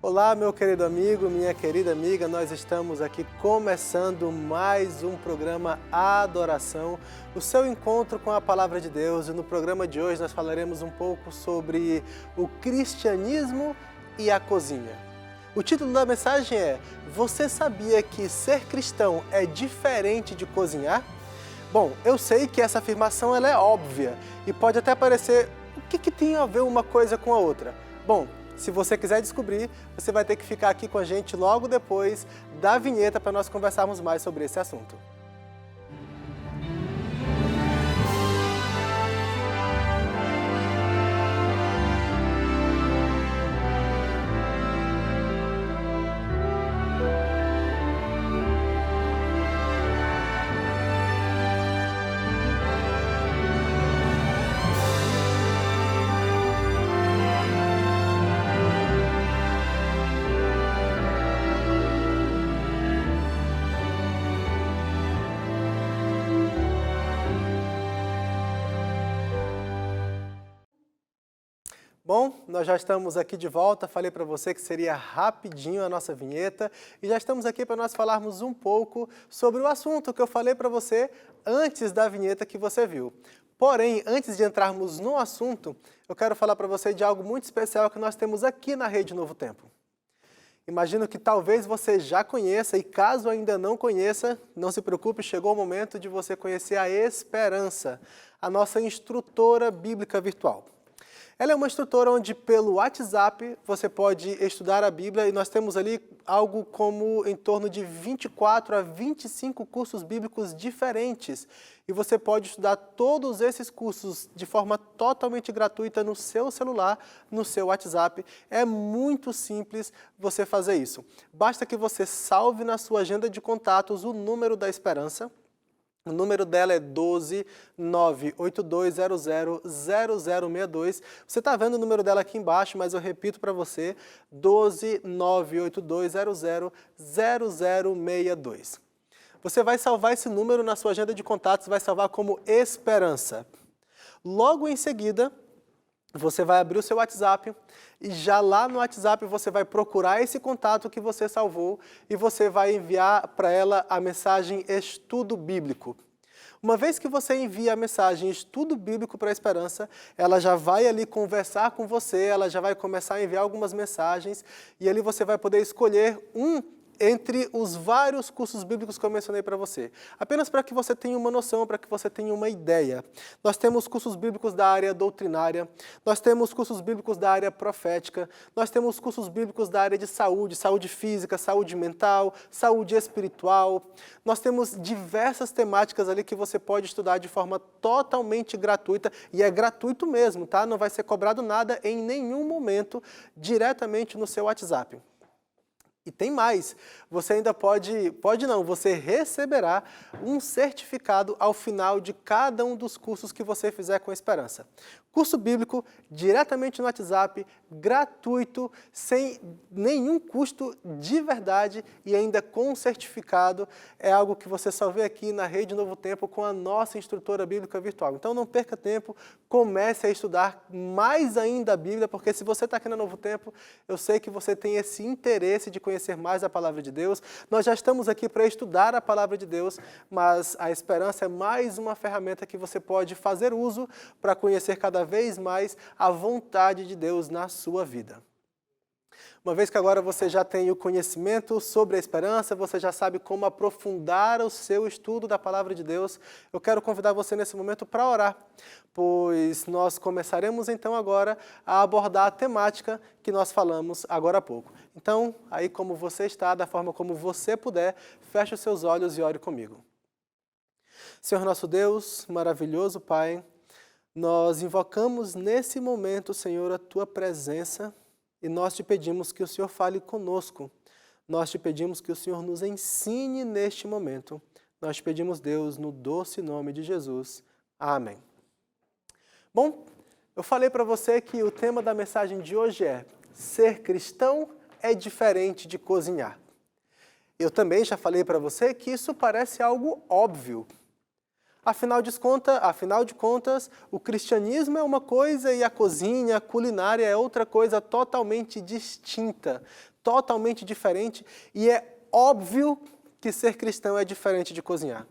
Olá, meu querido amigo, minha querida amiga, nós estamos aqui começando mais um programa Adoração, o seu encontro com a Palavra de Deus. E no programa de hoje nós falaremos um pouco sobre o cristianismo e a cozinha. O título da mensagem é: Você sabia que ser cristão é diferente de cozinhar? Bom, eu sei que essa afirmação ela é óbvia e pode até parecer, o que tem a ver uma coisa com a outra? Bom, se você quiser descobrir, você vai ter que ficar aqui com a gente logo depois da vinheta para nós conversarmos mais sobre esse assunto. Bom, nós já estamos aqui de volta, falei para você que seria rapidinho a nossa vinheta e já estamos aqui para nós falarmos um pouco sobre o assunto que eu falei para você antes da vinheta que você viu. Porém, antes de entrarmos no assunto, eu quero falar para você de algo muito especial que nós temos aqui na Rede Novo Tempo. Imagino que talvez você já conheça e caso ainda não conheça, não se preocupe, chegou o momento de você conhecer a Esperança, a nossa instrutora bíblica virtual. Ela é uma instrutora onde pelo WhatsApp você pode estudar a Bíblia e nós temos ali algo como em torno de 24 a 25 cursos bíblicos diferentes. E você pode estudar todos esses cursos de forma totalmente gratuita no seu celular, no seu WhatsApp. É muito simples você fazer isso. Basta que você salve na sua agenda de contatos o número da Esperança. O número dela é 12 98200 0062. Você está vendo o número dela aqui embaixo, mas eu repito para você, 12 98200 0062. Você vai salvar esse número na sua agenda de contatos, vai salvar como Esperança. Logo em seguida, você vai abrir o seu WhatsApp e já lá no WhatsApp você vai procurar esse contato que você salvou e você vai enviar para ela a mensagem Estudo Bíblico. Uma vez que você envia a mensagem Estudo Bíblico para a Esperança, ela já vai ali conversar com você, ela já vai começar a enviar algumas mensagens e ali você vai poder escolher entre os vários cursos bíblicos que eu mencionei para você. Apenas para que você tenha uma noção, para que você tenha uma ideia. Nós temos cursos bíblicos da área doutrinária, nós temos cursos bíblicos da área profética, nós temos cursos bíblicos da área de saúde, saúde física, saúde mental, saúde espiritual. Nós temos diversas temáticas ali que você pode estudar de forma totalmente gratuita, e é gratuito mesmo, tá? Não vai ser cobrado nada em nenhum momento diretamente no seu WhatsApp. E tem mais, você ainda você receberá um certificado ao final de cada um dos cursos que você fizer com a Esperança. Curso bíblico, diretamente no WhatsApp, gratuito, sem nenhum custo de verdade e ainda com um certificado. É algo que você só vê aqui na Rede Novo Tempo com a nossa instrutora bíblica virtual. Então não perca tempo, comece a estudar mais ainda a Bíblia, porque se você está aqui na Novo Tempo, eu sei que você tem esse interesse de conhecer mais a Palavra de Deus. Nós já estamos aqui para estudar a Palavra de Deus, mas a Esperança é mais uma ferramenta que você pode fazer uso para conhecer cada vez mais a vontade de Deus na sua vida. Uma vez que agora você já tem o conhecimento sobre a Esperança, você já sabe como aprofundar o seu estudo da Palavra de Deus, eu quero convidar você nesse momento para orar, pois nós começaremos então agora a abordar a temática que nós falamos agora há pouco. Então, aí como você está, da forma como você puder, feche os seus olhos e ore comigo. Senhor nosso Deus, maravilhoso Pai, nós invocamos nesse momento, Senhor, a Tua presença e nós te pedimos que o Senhor fale conosco. Nós te pedimos que o Senhor nos ensine neste momento. Nós te pedimos, Deus, no doce nome de Jesus. Amém. Bom, eu falei para você que o tema da mensagem de hoje é: ser cristão é diferente de cozinhar. Eu também já falei para você que isso parece algo óbvio. Afinal de contas, o cristianismo é uma coisa e a cozinha, a culinária é outra coisa totalmente distinta, totalmente diferente, e é óbvio que ser cristão é diferente de cozinhar.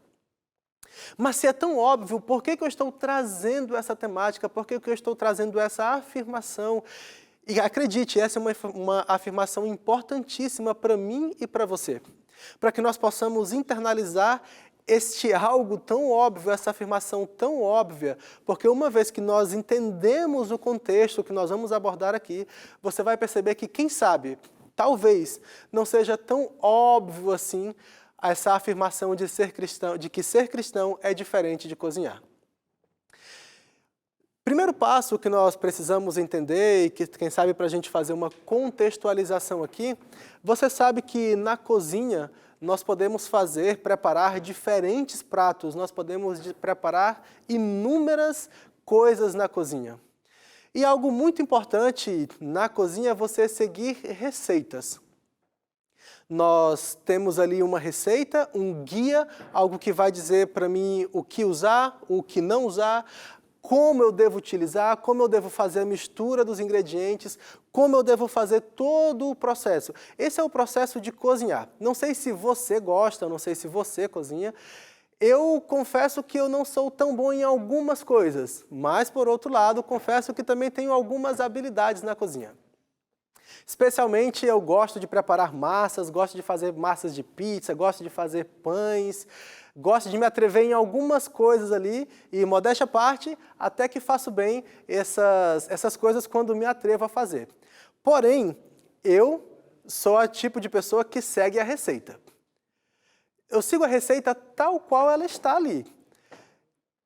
Mas se é tão óbvio, por que eu estou trazendo essa temática? Por que eu estou trazendo essa afirmação? E acredite, essa é uma afirmação importantíssima para mim e para você, para que nós possamos internalizar este algo tão óbvio, essa afirmação tão óbvia, porque uma vez que nós entendemos o contexto que nós vamos abordar aqui, você vai perceber que, quem sabe, talvez não seja tão óbvio assim essa afirmação de que ser cristão é diferente de cozinhar. Primeiro passo que nós precisamos entender, e que quem sabe para a gente fazer uma contextualização aqui, você sabe que na cozinha nós podemos preparar diferentes pratos, nós podemos preparar inúmeras coisas na cozinha. E algo muito importante na cozinha é você seguir receitas. Nós temos ali uma receita, um guia, algo que vai dizer para mim o que usar, o que não usar, como eu devo utilizar, como eu devo fazer a mistura dos ingredientes, como eu devo fazer todo o processo. Esse é o processo de cozinhar. Não sei se você gosta, não sei se você cozinha. Eu confesso que eu não sou tão bom em algumas coisas, mas, por outro lado, confesso que também tenho algumas habilidades na cozinha. Especialmente eu gosto de preparar massas, gosto de fazer massas de pizza, gosto de fazer pães, gosto de me atrever em algumas coisas ali e, modéstia à parte, até que faço bem essas coisas quando me atrevo a fazer. Porém, eu sou o tipo de pessoa que segue a receita. Eu sigo a receita tal qual ela está ali.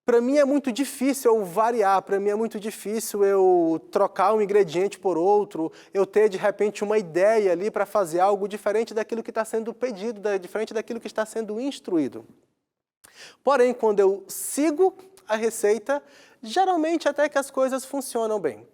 Para mim é muito difícil eu variar, para mim é muito difícil eu trocar um ingrediente por outro, eu ter de repente uma ideia ali para fazer algo diferente daquilo que está sendo pedido, diferente daquilo que está sendo instruído. Porém, quando eu sigo a receita, geralmente até que as coisas funcionam bem.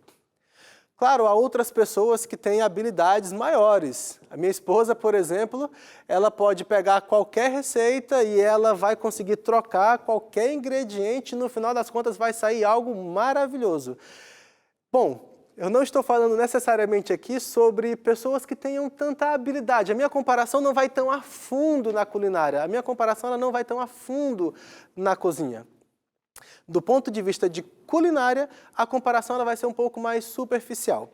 Claro, há outras pessoas que têm habilidades maiores. A minha esposa, por exemplo, ela pode pegar qualquer receita e ela vai conseguir trocar qualquer ingrediente e no final das contas vai sair algo maravilhoso. Bom, eu não estou falando necessariamente aqui sobre pessoas que tenham tanta habilidade. A minha comparação não vai tão a fundo na culinária. A minha comparação ela não vai tão a fundo na cozinha. Do ponto de vista de culinária, a comparação ela vai ser um pouco mais superficial.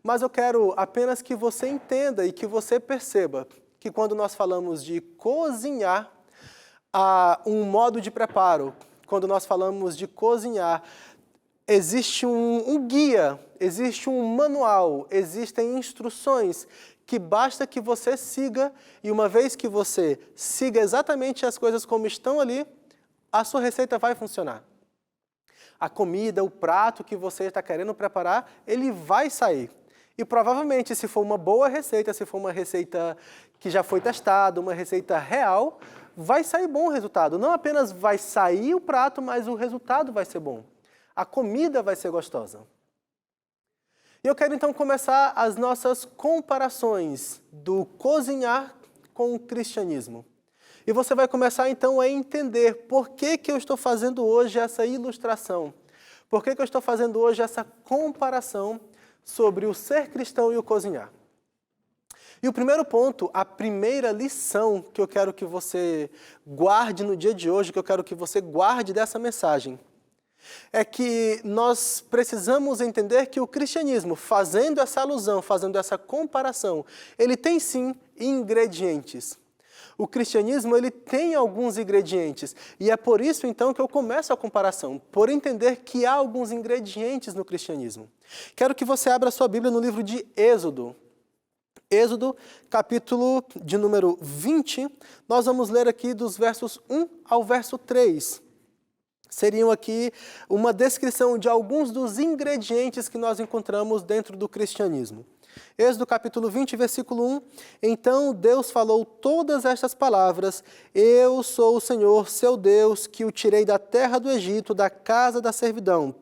Mas eu quero apenas que você entenda e que você perceba que quando nós falamos de cozinhar, há um modo de preparo. Quando nós falamos de cozinhar, existe um guia, existe um manual, existem instruções que basta que você siga e uma vez que você siga exatamente as coisas como estão ali, a sua receita vai funcionar. A comida, o prato que você está querendo preparar, ele vai sair. E provavelmente, se for uma boa receita, se for uma receita que já foi testada, uma receita real, vai sair bom o resultado. Não apenas vai sair o prato, mas o resultado vai ser bom. A comida vai ser gostosa. E eu quero então começar as nossas comparações do cozinhar com o cristianismo. E você vai começar então a entender por que eu estou fazendo hoje essa ilustração, por que eu estou fazendo hoje essa comparação sobre o ser cristão e o cozinhar. E o primeiro ponto, a primeira lição que eu quero que você guarde no dia de hoje, que eu quero que você guarde dessa mensagem, é que nós precisamos entender que o cristianismo, fazendo essa alusão, fazendo essa comparação, ele tem sim ingredientes. O cristianismo ele tem alguns ingredientes e é por isso então que eu começo a comparação, por entender que há alguns ingredientes no cristianismo. Quero que você abra sua Bíblia no livro de Êxodo. Êxodo, capítulo de número 20, nós vamos ler aqui dos versos 1 ao verso 3. Seriam aqui uma descrição de alguns dos ingredientes que nós encontramos dentro do cristianismo. Êxodo capítulo 20, versículo 1. Então Deus falou todas estas palavras: Eu sou o Senhor, seu Deus, que o tirei da terra do Egito, da casa da servidão.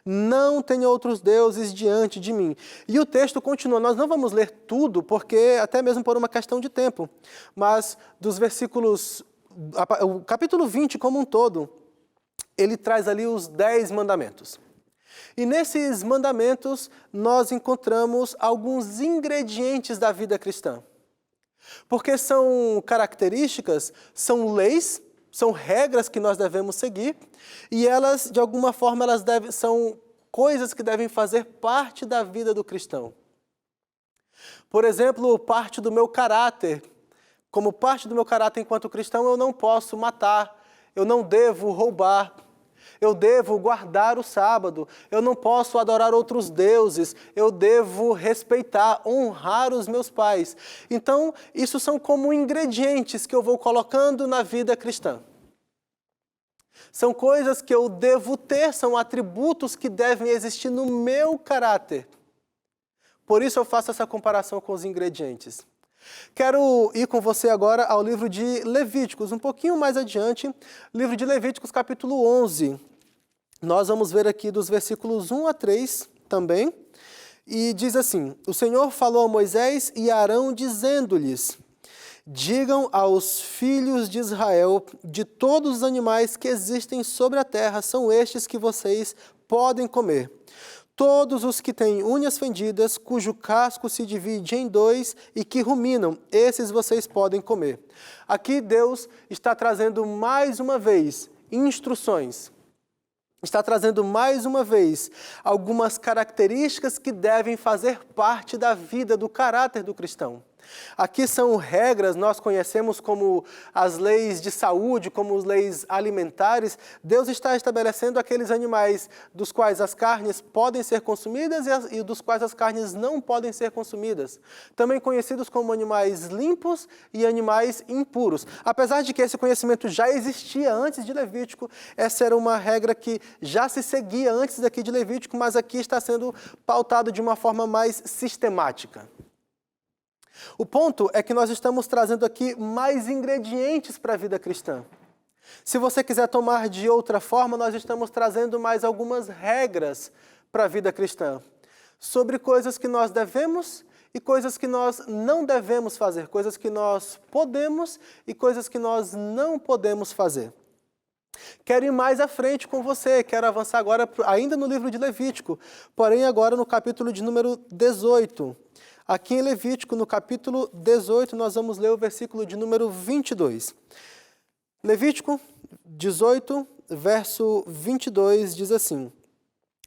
Não tenha outros deuses diante de mim. E o texto continua. Nós não vamos ler tudo, porque até mesmo por uma questão de tempo. Mas dos versículos, o capítulo 20 como um todo, ele traz ali os 10 mandamentos. E nesses mandamentos nós encontramos alguns ingredientes da vida cristã. Porque são características, são leis, são regras que nós devemos seguir, e elas, de alguma forma, são coisas que devem fazer parte da vida do cristão. Por exemplo, parte do meu caráter. Como parte do meu caráter enquanto cristão, eu não posso matar, eu não devo roubar, eu devo guardar o sábado, eu não posso adorar outros deuses, eu devo respeitar, honrar os meus pais. Então, isso são como ingredientes que eu vou colocando na vida cristã. São coisas que eu devo ter, são atributos que devem existir no meu caráter. Por isso eu faço essa comparação com os ingredientes. Quero ir com você agora ao livro de Levíticos, um pouquinho mais adiante, livro de Levíticos, capítulo 11. Nós vamos ver aqui dos versículos 1 a 3 também, e diz assim: O Senhor falou a Moisés e a Arão, dizendo-lhes: Digam aos filhos de Israel, de todos os animais que existem sobre a terra, são estes que vocês podem comer. Todos os que têm unhas fendidas, cujo casco se divide em 2 e que ruminam, esses vocês podem comer. Aqui Deus está trazendo mais uma vez instruções. Está trazendo mais uma vez algumas características que devem fazer parte da vida, do caráter do cristão. Aqui são regras, nós conhecemos como as leis de saúde, como as leis alimentares. Deus está estabelecendo aqueles animais dos quais as carnes podem ser consumidas e dos quais as carnes não podem ser consumidas. Também conhecidos como animais limpos e animais impuros. Apesar de que esse conhecimento já existia antes de Levítico, essa era uma regra que já se seguia antes daqui de Levítico, mas aqui está sendo pautado de uma forma mais sistemática. O ponto é que nós estamos trazendo aqui mais ingredientes para a vida cristã. Se você quiser tomar de outra forma, nós estamos trazendo mais algumas regras para a vida cristã, sobre coisas que nós devemos e coisas que nós não devemos fazer, coisas que nós podemos e coisas que nós não podemos fazer. Quero ir mais à frente com você, quero avançar agora ainda no livro de Levítico, porém agora no capítulo de número 18. Aqui em Levítico, no capítulo 18, nós vamos ler o versículo de número 22. Levítico 18, verso 22, diz assim: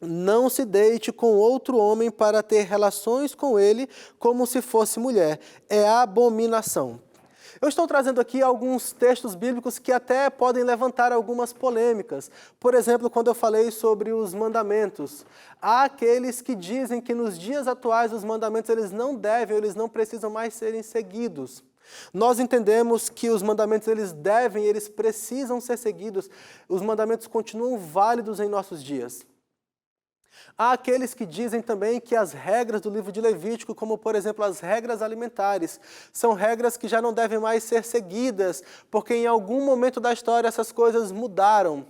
Não se deite com outro homem para ter relações com ele como se fosse mulher. É abominação. Eu estou trazendo aqui alguns textos bíblicos que até podem levantar algumas polêmicas. Por exemplo, quando eu falei sobre os mandamentos. Há aqueles que dizem que nos dias atuais os mandamentos eles não precisam mais serem seguidos. Nós entendemos que os mandamentos eles precisam ser seguidos. Os mandamentos continuam válidos em nossos dias. Há aqueles que dizem também que as regras do livro de Levítico, como por exemplo as regras alimentares, são regras que já não devem mais ser seguidas, porque em algum momento da história essas coisas mudaram.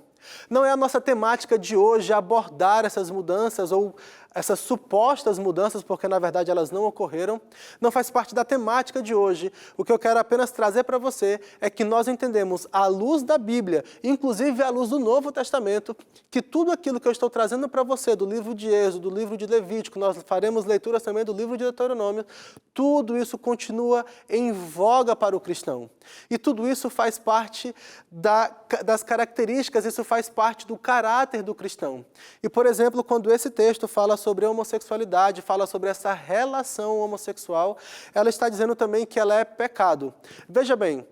Não é a nossa temática de hoje abordar essas mudanças ou essas supostas mudanças, porque na verdade elas não ocorreram, não faz parte da temática de hoje. O que eu quero apenas trazer para você é que nós entendemos, à luz da Bíblia, inclusive à luz do Novo Testamento, que tudo aquilo que eu estou trazendo para você do livro de Êxodo, do livro de Levítico, nós faremos leituras também do livro de Deuteronômio, tudo isso continua em voga para o cristão. E tudo isso faz parte das características, isso faz parte do caráter do cristão. E, por exemplo, quando esse texto fala sobre a homossexualidade, fala sobre essa relação homossexual, ela está dizendo também que ela é pecado. Veja bem,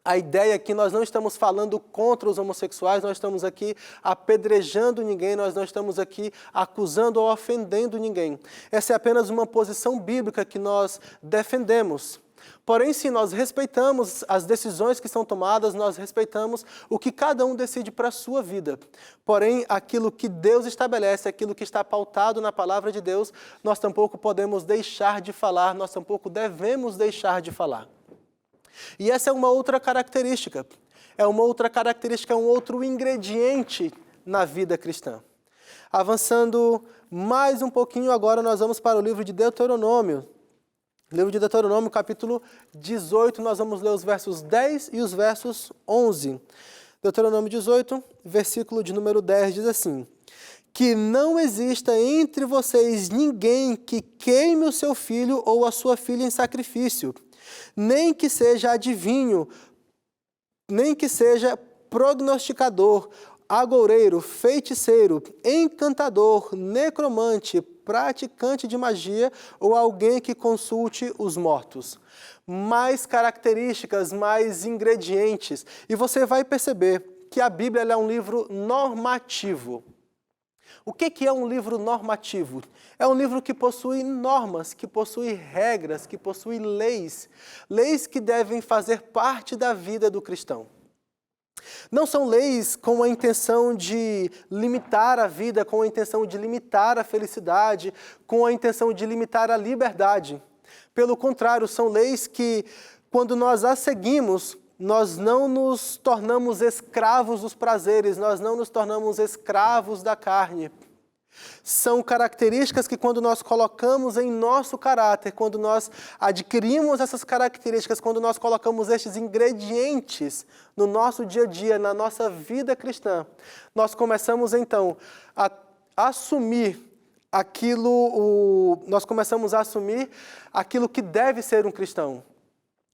a ideia é que nós não estamos falando contra os homossexuais, nós estamos aqui apedrejando ninguém, nós não estamos aqui acusando ou ofendendo ninguém. Essa é apenas uma posição bíblica que nós defendemos. Porém, se nós respeitamos as decisões que são tomadas, nós respeitamos o que cada um decide para a sua vida. Porém, aquilo que Deus estabelece, aquilo que está pautado na palavra de Deus, nós tampouco podemos deixar de falar, nós tampouco devemos deixar de falar. E essa é uma outra característica. É um outro ingrediente na vida cristã. Avançando mais um pouquinho agora, nós vamos para o livro de Deuteronômio. Livro de Deuteronômio, capítulo 18, nós vamos ler os versos 10 e os versos 11. Deuteronômio 18, versículo de número 10, diz assim: que não exista entre vocês ninguém que queime o seu filho ou a sua filha em sacrifício, nem que seja adivinho, nem que seja prognosticador, agoureiro, feiticeiro, encantador, necromante, praticante de magia ou alguém que consulte os mortos. Mais características, mais ingredientes. E você vai perceber que a Bíblia é um livro normativo. O que é um livro normativo? É um livro que possui normas, que possui regras, que possui leis. Leis que devem fazer parte da vida do cristão. Não são leis com a intenção de limitar a vida, com a intenção de limitar a felicidade, com a intenção de limitar a liberdade. Pelo contrário, são leis que, quando nós as seguimos, nós não nos tornamos escravos dos prazeres, nós não nos tornamos escravos da carne. São características que, quando nós colocamos em nosso caráter, quando nós adquirimos essas características, quando nós colocamos estes ingredientes no nosso dia a dia, na nossa vida cristã, nós começamos então a assumir nós começamos a assumir aquilo que deve ser um cristão.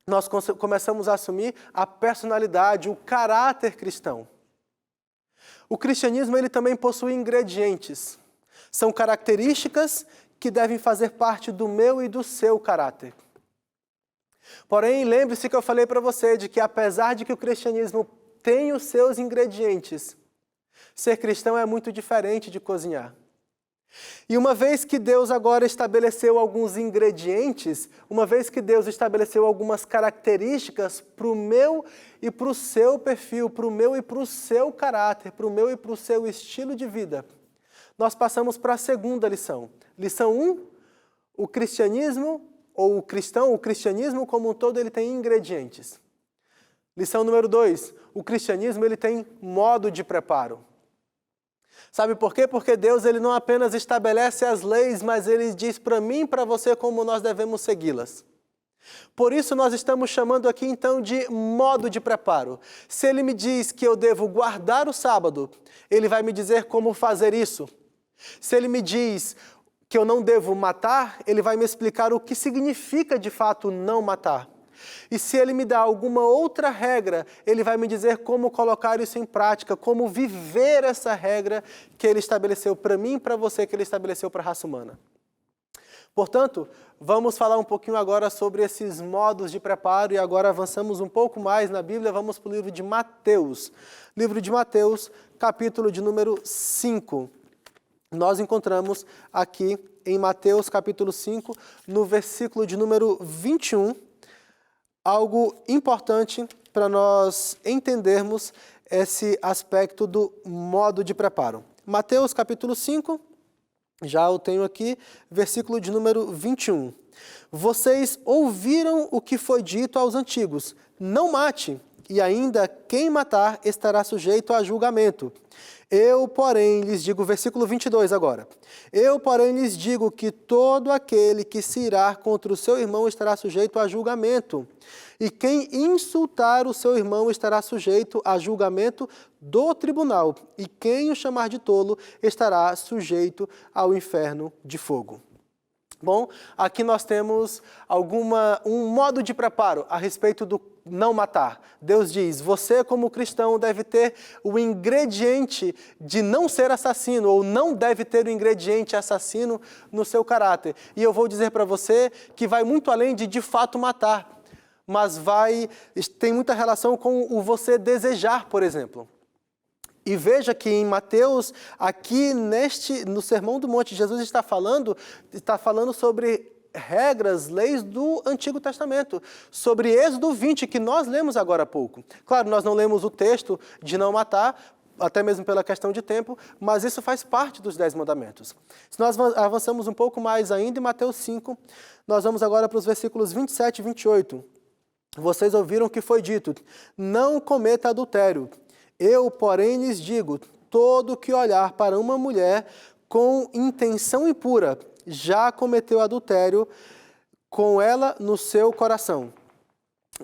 Nós começamos a assumir a personalidade, o caráter cristão. O cristianismo ele também possui ingredientes. São características que devem fazer parte do meu e do seu caráter. Porém, lembre-se que eu falei para você de que, apesar de que o cristianismo tem os seus ingredientes, ser cristão é muito diferente de cozinhar. E uma vez que Deus agora estabeleceu alguns ingredientes, uma vez que Deus estabeleceu algumas características para o meu e para o seu perfil, para o meu e para o seu caráter, para o meu e para o seu estilo de vida, nós passamos para a segunda lição. Lição 1, o cristianismo, ou o cristão, o cristianismo como um todo, ele tem ingredientes. Lição número 2, o cristianismo ele tem modo de preparo. Sabe por quê? Porque Deus ele não apenas estabelece as leis, mas Ele diz para mim e para você como nós devemos segui-las. Por isso nós estamos chamando aqui então de modo de preparo. Se Ele me diz que eu devo guardar o sábado, Ele vai me dizer como fazer isso. Se Ele me diz que eu não devo matar, Ele vai me explicar o que significa de fato não matar. E se Ele me dá alguma outra regra, Ele vai me dizer como colocar isso em prática, como viver essa regra que Ele estabeleceu para mim e para você, que Ele estabeleceu para a raça humana. Portanto, vamos falar um pouquinho agora sobre esses modos de preparo e agora avançamos um pouco mais na Bíblia, vamos para o livro de Mateus. Livro de Mateus, capítulo de número 5. Nós encontramos aqui em Mateus, capítulo 5, no versículo de número 21, algo importante para nós entendermos esse aspecto do modo de preparo. Mateus capítulo 5, já eu tenho aqui, versículo de número 21. Vocês ouviram o que foi dito aos antigos, não mate, e ainda quem matar estará sujeito a julgamento. Eu, porém, lhes digo, versículo 22 agora. Eu, porém, lhes digo que todo aquele que se irar contra o seu irmão estará sujeito a julgamento. E quem insultar o seu irmão estará sujeito a julgamento do tribunal. E quem o chamar de tolo estará sujeito ao inferno de fogo. Bom, aqui nós temos um modo de preparo a respeito do não matar. Deus diz, você como cristão deve ter o ingrediente de não ser assassino, ou não deve ter o ingrediente assassino no seu caráter. E eu vou dizer para você que vai muito além de fato matar, mas tem muita relação com o você desejar, por exemplo. E veja que em Mateus, aqui no Sermão do Monte, Jesus está falando sobre regras, leis do Antigo Testamento, sobre Êxodo 20, que nós lemos agora há pouco. Claro, nós não lemos o texto de não matar, até mesmo pela questão de tempo, mas isso faz parte dos 10 mandamentos. Se nós avançamos um pouco mais ainda em Mateus 5, nós vamos agora para os versículos 27 e 28. Vocês ouviram o que foi dito, não cometa adultério. Eu, porém, lhes digo, todo que olhar para uma mulher com intenção impura, já cometeu adultério com ela no seu coração.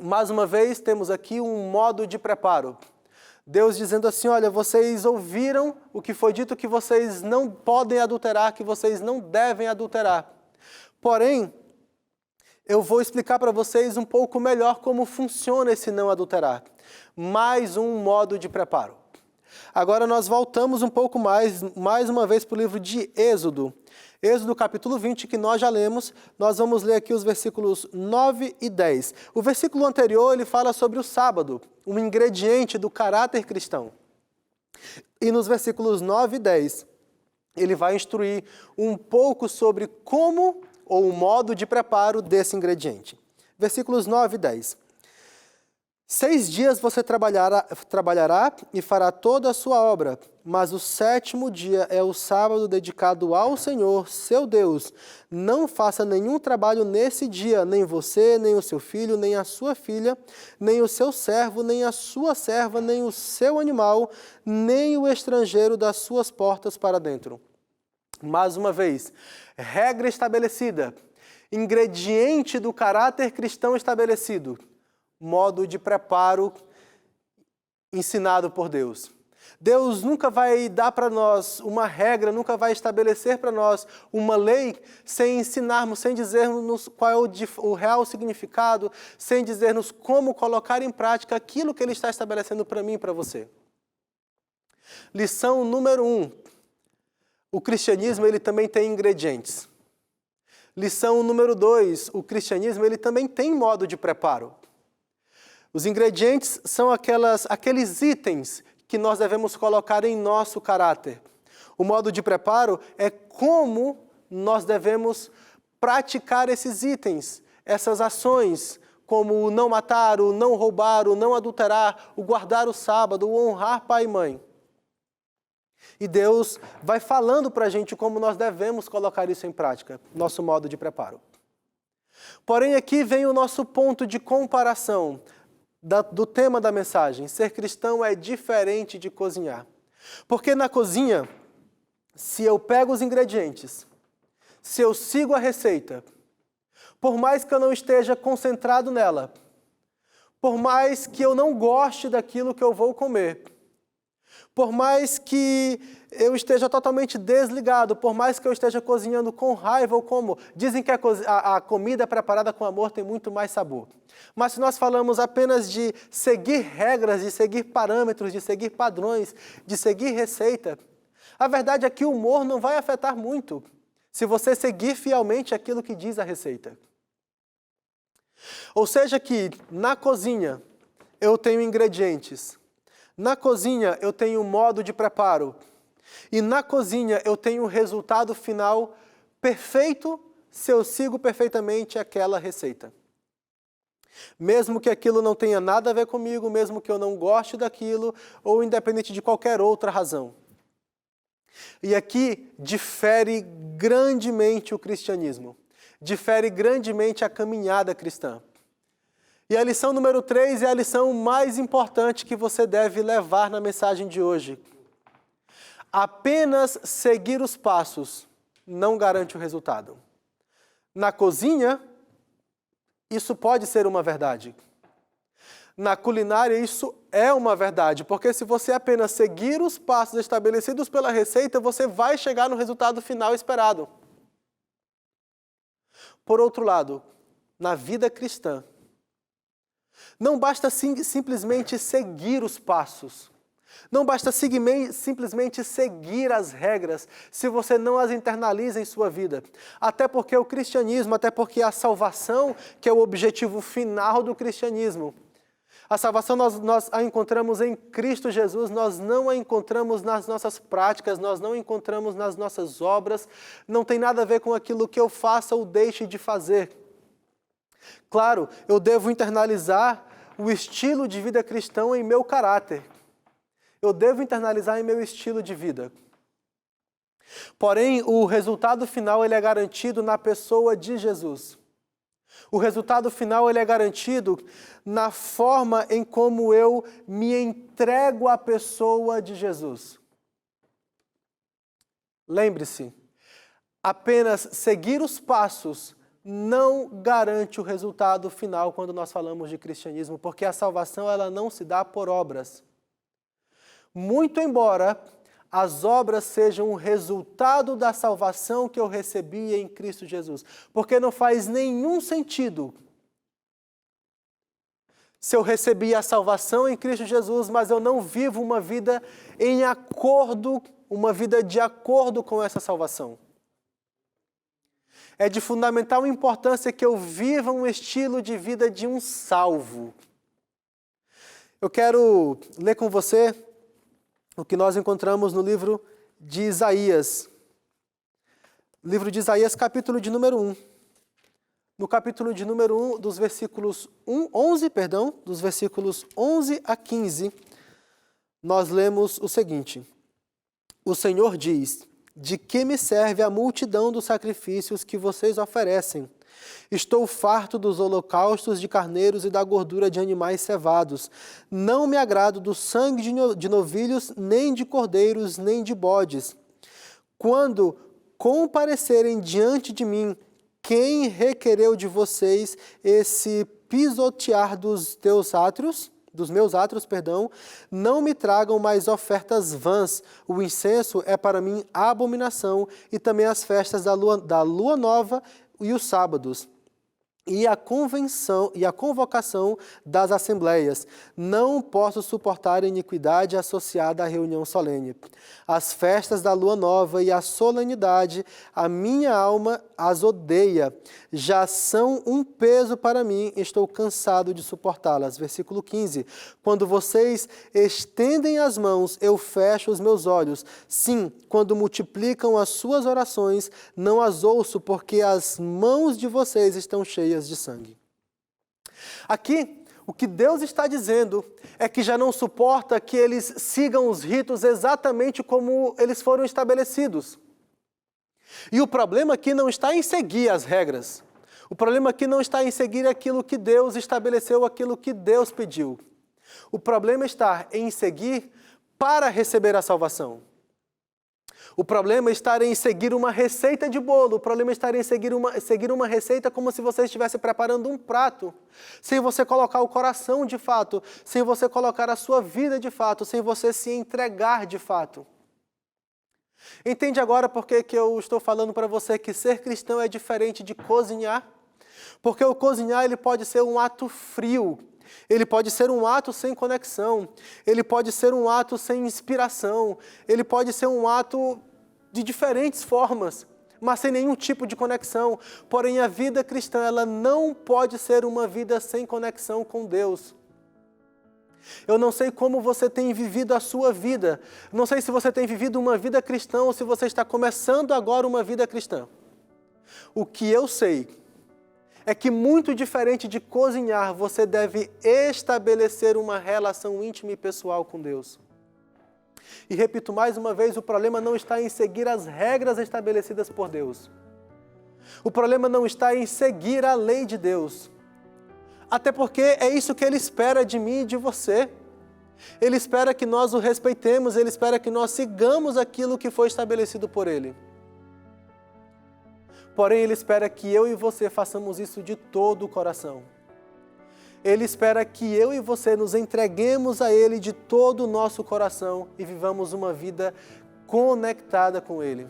Mais uma vez, temos aqui um modo de preparo. Deus dizendo assim, olha, vocês ouviram o que foi dito que vocês não podem adulterar, que vocês não devem adulterar. Porém, eu vou explicar para vocês um pouco melhor como funciona esse não adulterar. Mais um modo de preparo. Agora nós voltamos um pouco mais uma vez para o livro de Êxodo. Êxodo capítulo 20, que nós já lemos, nós vamos ler aqui os versículos 9 e 10. O versículo anterior, ele fala sobre o sábado, um ingrediente do caráter cristão. E nos versículos 9 e 10, ele vai instruir um pouco sobre como ou o modo de preparo desse ingrediente. Versículos 9 e 10. 6 dias você trabalhará e fará toda a sua obra, mas o 7º dia é o sábado dedicado ao Senhor, seu Deus. Não faça nenhum trabalho nesse dia, nem você, nem o seu filho, nem a sua filha, nem o seu servo, nem a sua serva, nem o seu animal, nem o estrangeiro das suas portas para dentro. Mais uma vez, regra estabelecida, ingrediente do caráter cristão estabelecido, modo de preparo ensinado por Deus. Deus nunca vai dar para nós uma regra, nunca vai estabelecer para nós uma lei sem ensinarmos, sem dizermos qual é o real significado, sem dizermos como colocar em prática aquilo que Ele está estabelecendo para mim e para você. Lição número 1. O cristianismo ele também tem ingredientes. Lição número 2. O cristianismo ele também tem modo de preparo. Os ingredientes são aqueles itens que nós devemos colocar em nosso caráter. O modo de preparo é como nós devemos praticar esses itens, essas ações, como o não matar, o não roubar, o não adulterar, o guardar o sábado, o honrar pai e mãe. E Deus vai falando para a gente como nós devemos colocar isso em prática, nosso modo de preparo. Porém, aqui vem o nosso ponto de comparação do tema da mensagem. Ser cristão é diferente de cozinhar. Porque na cozinha, se eu pego os ingredientes, se eu sigo a receita, por mais que eu não esteja concentrado nela, por mais que eu não goste daquilo que eu vou comer, por mais que eu esteja totalmente desligado, por mais que eu esteja cozinhando com raiva ou como, dizem que a comida preparada com amor tem muito mais sabor. Mas se nós falamos apenas de seguir regras, de seguir parâmetros, de seguir padrões, de seguir receita, a verdade é que o humor não vai afetar muito se você seguir fielmente aquilo que diz a receita. Ou seja que na cozinha eu tenho ingredientes, na cozinha eu tenho modo de preparo e na cozinha eu tenho o resultado final perfeito se eu sigo perfeitamente aquela receita. Mesmo que aquilo não tenha nada a ver comigo, mesmo que eu não goste daquilo, ou independente de qualquer outra razão. E aqui difere grandemente o cristianismo, difere grandemente a caminhada cristã. E a lição número 3 é a lição mais importante que você deve levar na mensagem de hoje. Apenas seguir os passos não garante o resultado. Na cozinha, isso pode ser uma verdade. Na culinária, isso é uma verdade, porque se você apenas seguir os passos estabelecidos pela receita, você vai chegar no resultado final esperado. Por outro lado, na vida cristã, não basta simplesmente seguir os passos. Não basta simplesmente seguir as regras se você não as internaliza em sua vida. Até porque o cristianismo, até porque a salvação, que é o objetivo final do cristianismo, a salvação nós a encontramos em Cristo Jesus, nós não a encontramos nas nossas práticas, nós não a encontramos nas nossas obras, não tem nada a ver com aquilo que eu faça ou deixe de fazer. Claro, eu devo internalizar o estilo de vida cristão em meu caráter. Eu devo internalizar em meu estilo de vida. Porém, o resultado final ele é garantido na pessoa de Jesus. O resultado final ele é garantido na forma em como eu me entrego à pessoa de Jesus. Lembre-se, apenas seguir os passos não garante o resultado final quando nós falamos de cristianismo, porque a salvação ela não se dá por obras. muito embora as obras sejam o resultado da salvação que eu recebi em Cristo Jesus. Porque não faz nenhum sentido se eu recebi a salvação em Cristo Jesus, mas eu não vivo uma vida em acordo, uma vida de acordo com essa salvação. É de fundamental importância que eu viva um estilo de vida de um salvo. Eu quero ler com você o que nós encontramos no livro de Isaías. Livro de Isaías, capítulo de número 1. No capítulo de número 1, dos versículos 11 a 15, nós lemos o seguinte: O Senhor diz: de que me serve a multidão dos sacrifícios que vocês oferecem? Estou farto dos holocaustos de carneiros e da gordura de animais cevados. Não me agrado do sangue de novilhos, nem de cordeiros, nem de bodes. Quando comparecerem diante de mim, quem requereu de vocês esse pisotear dos meus átrios, não me tragam mais ofertas vãs. O incenso é para mim abominação, e também as festas da lua nova e os sábados, e a convocação das assembleias. Não posso suportar a iniquidade associada à reunião solene. As festas da lua nova e a solenidade, a minha alma as odeia. Já são um peso para mim, estou cansado de suportá-las. Versículo 15. Quando vocês estendem as mãos, eu fecho os meus olhos. Sim, quando multiplicam as suas orações, não as ouço, porque as mãos de vocês estão cheias de sangue. Aqui, o que Deus está dizendo é que já não suporta que eles sigam os ritos exatamente como eles foram estabelecidos. E o problema aqui não está em seguir as regras. O problema aqui não está em seguir aquilo que Deus estabeleceu, aquilo que Deus pediu. O problema está em seguir para receber a salvação. O problema está em seguir uma receita de bolo. O problema está em seguir uma receita como se você estivesse preparando um prato, sem você colocar o coração de fato, sem você colocar a sua vida de fato, sem você se entregar de fato. Entende agora por que eu estou falando para você que ser cristão é diferente de cozinhar? Porque o cozinhar ele pode ser um ato frio. Ele pode ser um ato sem conexão, ele pode ser um ato sem inspiração, ele pode ser um ato de diferentes formas, mas sem nenhum tipo de conexão. Porém, a vida cristã, ela não pode ser uma vida sem conexão com Deus. Eu não sei como você tem vivido a sua vida, não sei se você tem vivido uma vida cristã ou se você está começando agora uma vida cristã. O que eu sei é que, muito diferente de cozinhar, você deve estabelecer uma relação íntima e pessoal com Deus. E repito mais uma vez, o problema não está em seguir as regras estabelecidas por Deus. O problema não está em seguir a lei de Deus. Até porque é isso que Ele espera de mim e de você. Ele espera que nós o respeitemos, Ele espera que nós sigamos aquilo que foi estabelecido por Ele. Porém, Ele espera que eu e você façamos isso de todo o coração. Ele espera que eu e você nos entreguemos a Ele de todo o nosso coração e vivamos uma vida conectada com Ele.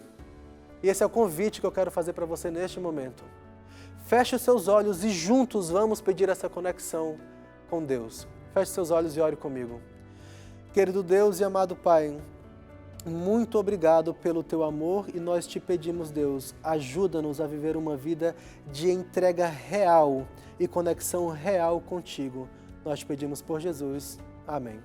E esse é o convite que eu quero fazer para você neste momento. Feche os seus olhos e juntos vamos pedir essa conexão com Deus. Feche seus olhos e ore comigo. Querido Deus e amado Pai, muito obrigado pelo Teu amor e nós te pedimos, Deus, ajuda-nos a viver uma vida de entrega real e conexão real contigo. Nós te pedimos por Jesus. Amém.